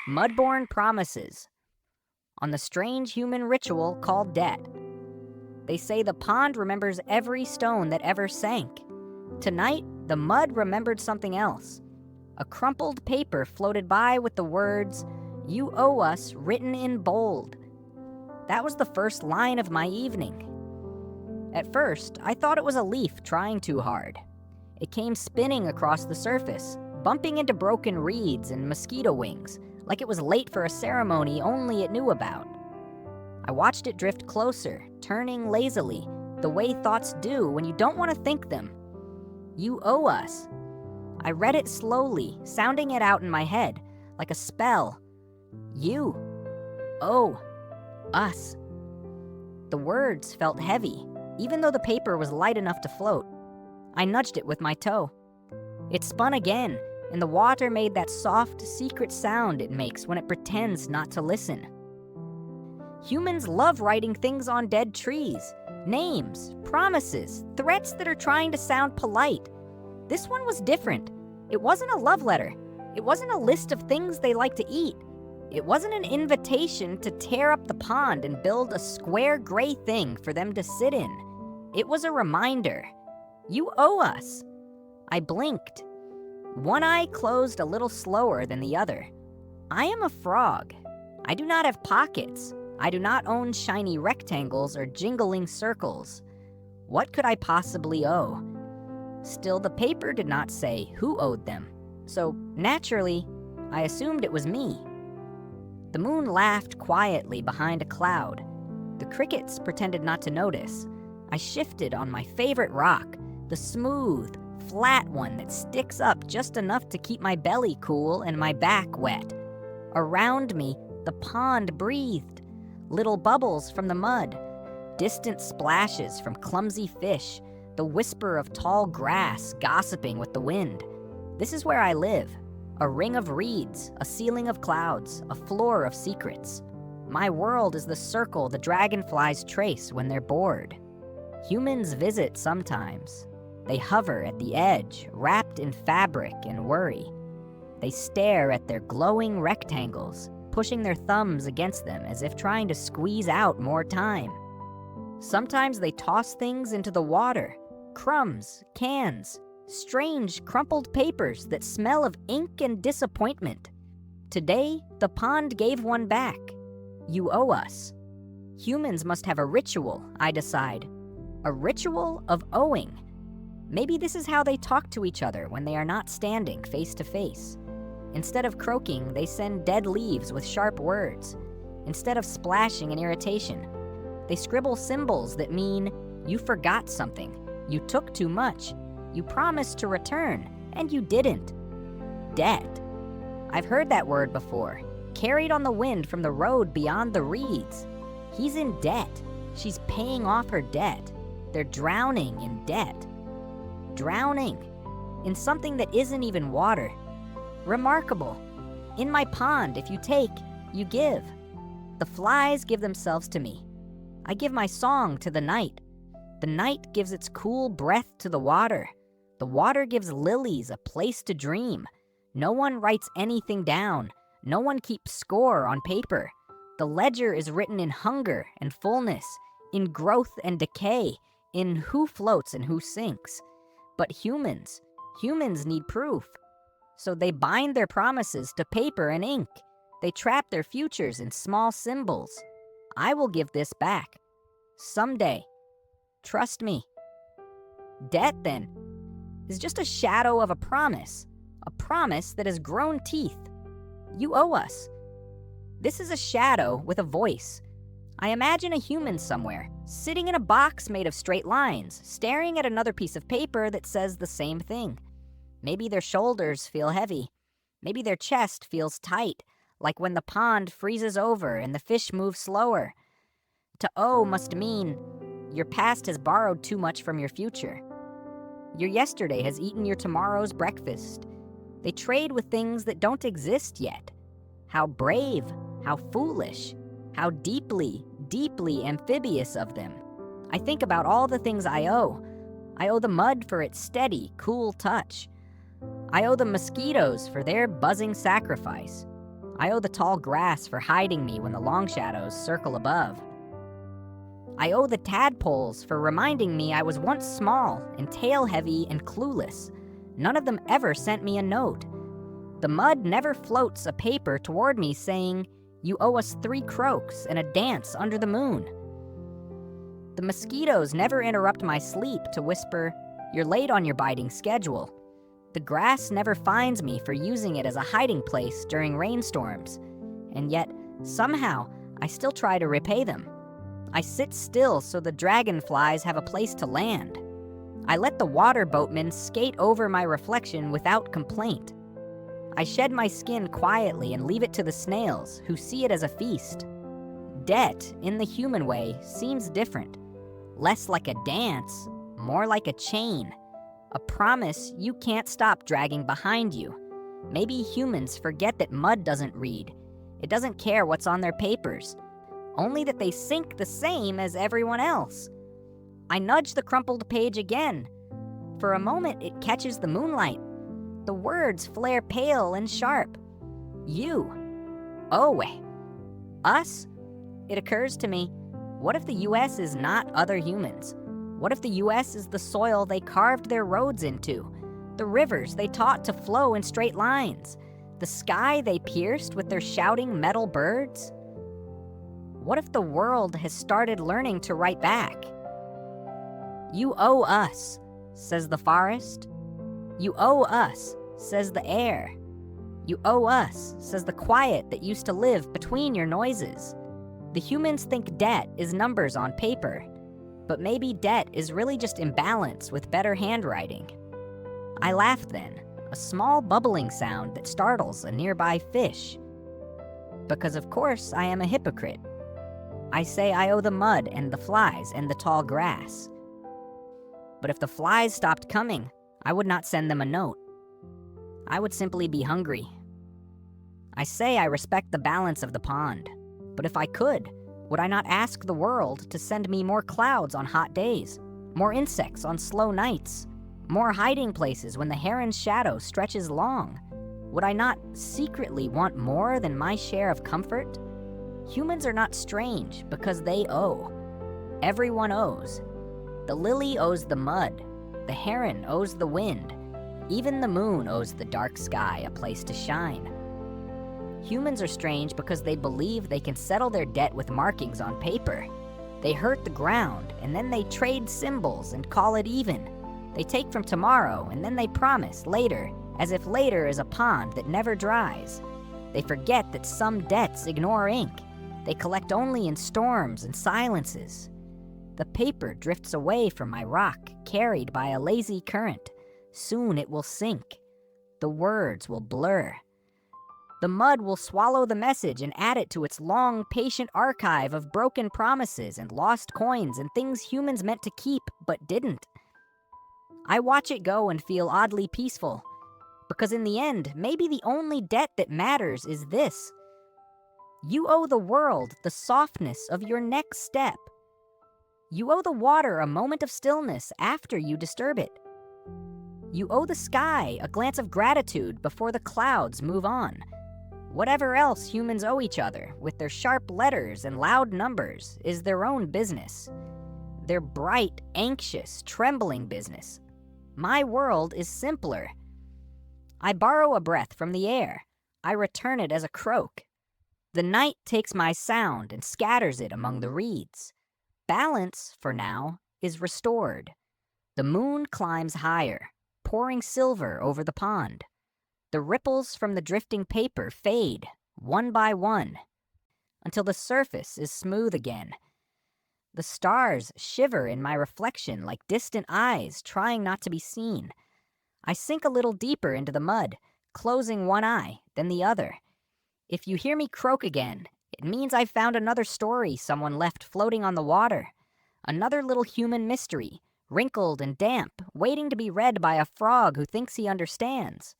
Mudborne promises on the strange human ritual called debt. They say the pond remembers every stone that ever sank. Tonight, the mud remembered something else. A crumpled paper floated by with the words, "You owe us," written in bold. That was the first line of my evening. At first, I thought it was a leaf trying too hard. It came spinning across the surface, bumping into broken reeds and mosquito wings, like it was late for a ceremony only it knew about. I watched it drift closer, turning lazily, the way thoughts do when you don't want to think them. You owe us. I read it slowly, sounding it out in my head, like a spell. You owe us. The words felt heavy, even though the paper was light enough to float. I nudged it with my toe. It spun again, and the water made that soft, secret sound it makes when it pretends not to listen. Humans love writing things on dead trees. Names, promises, threats that are trying to sound polite. This one was different. It wasn't a love letter. It wasn't a list of things they like to eat. It wasn't an invitation to tear up the pond and build a square gray thing for them to sit in. It was a reminder. You owe us. I blinked. One eye closed a little slower than the other. I am a frog. I do not have pockets. I do not own shiny rectangles or jingling circles. What could I possibly owe? Still, the paper did not say who owed them, so naturally, I assumed it was me. The moon laughed quietly behind a cloud. The crickets pretended not to notice. I shifted on my favorite rock, the smooth, flat one that sticks up just enough to keep my belly cool and my back wet. Around me, the pond breathed. Little bubbles from the mud, distant splashes from clumsy fish, the whisper of tall grass gossiping with the wind. This is where I live. A ring of reeds, a ceiling of clouds, a floor of secrets. My world is the circle the dragonflies trace when they're bored. Humans visit sometimes. They hover at the edge, wrapped in fabric and worry. They stare at their glowing rectangles, pushing their thumbs against them as if trying to squeeze out more time. Sometimes they toss things into the water, crumbs, cans, strange crumpled papers that smell of ink and disappointment. Today, the pond gave one back. You owe us. Humans must have a ritual, I decide. A ritual of owing. Maybe this is how they talk to each other when they are not standing face to face. Instead of croaking, they send dead leaves with sharp words. Instead of splashing in irritation, they scribble symbols that mean you forgot something, you took too much, you promised to return, and you didn't. Debt. I've heard that word before, carried on the wind from the road beyond the reeds. He's in debt. She's paying off her debt. They're drowning in debt. Drowning in something that isn't even water. Remarkable. In my pond, if you take, you give. The flies give themselves to me. I give my song to the night. The night gives its cool breath to the water. The water gives lilies a place to dream. No one writes anything down. No one keeps score on paper. The ledger is written in hunger and fullness, in growth and decay, in who floats and who sinks. But humans need proof. So they bind their promises to paper and ink. They trap their futures in small symbols. I will give this back. Someday. Trust me. Debt, then, is just a shadow of a promise that has grown teeth. You owe us. This is a shadow with a voice. I imagine a human somewhere, sitting in a box made of straight lines, staring at another piece of paper that says the same thing. Maybe their shoulders feel heavy. Maybe their chest feels tight, like when the pond freezes over and the fish move slower. To owe must mean your past has borrowed too much from your future. Your yesterday has eaten your tomorrow's breakfast. They trade with things that don't exist yet. How brave, how foolish, how deeply, deeply amphibious of them. I think about all the things I owe. I owe the mud for its steady, cool touch. I owe the mosquitoes for their buzzing sacrifice. I owe the tall grass for hiding me when the long shadows circle above. I owe the tadpoles for reminding me I was once small and tail-heavy and clueless. None of them ever sent me a note. The mud never floats a paper toward me saying, "You owe us 3 croaks and a dance under the moon." The mosquitoes never interrupt my sleep to whisper, "You're late on your biting schedule." The grass never finds me for using it as a hiding place during rainstorms. And yet, somehow, I still try to repay them. I sit still so the dragonflies have a place to land. I let the water boatmen skate over my reflection without complaint. I shed my skin quietly and leave it to the snails, who see it as a feast. Debt, in the human way, seems different. Less like a dance, more like a chain. A promise you can't stop dragging behind you. Maybe humans forget that mud doesn't read. It doesn't care what's on their papers. Only that they sink the same as everyone else. I nudge the crumpled page again. For a moment, it catches the moonlight. The words flare pale and sharp. You. Oh, us? It occurs to me, what if the US is not other humans? What if the US is the soil they carved their roads into? The rivers they taught to flow in straight lines? The sky they pierced with their shouting metal birds? What if the world has started learning to write back? "You owe us," says the forest. "You owe us," says the air. "You owe us," says the quiet that used to live between your noises. The humans think debt is numbers on paper, but maybe debt is really just imbalance with better handwriting. I laugh then, a small bubbling sound that startles a nearby fish. Because of course I am a hypocrite. I say I owe the mud and the flies and the tall grass. But if the flies stopped coming, I would not send them a note. I would simply be hungry. I say I respect the balance of the pond, but if I could, would I not ask the world to send me more clouds on hot days, more insects on slow nights, more hiding places when the heron's shadow stretches long? Would I not secretly want more than my share of comfort? Humans are not strange because they owe. Everyone owes. The lily owes the mud. The heron owes the wind. Even the moon owes the dark sky a place to shine. Humans are strange because they believe they can settle their debt with markings on paper. They hurt the ground, and then they trade symbols and call it even. They take from tomorrow, and then they promise later, as if later is a pond that never dries. They forget that some debts ignore ink. They collect only in storms and silences. The paper drifts away from my rock, carried by a lazy current. Soon it will sink. The words will blur. The mud will swallow the message and add it to its long, patient archive of broken promises and lost coins and things humans meant to keep but didn't. I watch it go and feel oddly peaceful, because in the end, maybe the only debt that matters is this. You owe the world the softness of your next step. You owe the water a moment of stillness after you disturb it. You owe the sky a glance of gratitude before the clouds move on. Whatever else humans owe each other, with their sharp letters and loud numbers, is their own business. Their bright, anxious, trembling business. My world is simpler. I borrow a breath from the air. I return it as a croak. The night takes my sound and scatters it among the reeds. Balance, for now, is restored. The moon climbs higher, pouring silver over the pond. The ripples from the drifting paper fade, one by one, until the surface is smooth again. The stars shiver in my reflection like distant eyes trying not to be seen. I sink a little deeper into the mud, closing one eye, then the other. If you hear me croak again, it means I've found another story someone left floating on the water. Another little human mystery, wrinkled and damp, waiting to be read by a frog who thinks he understands.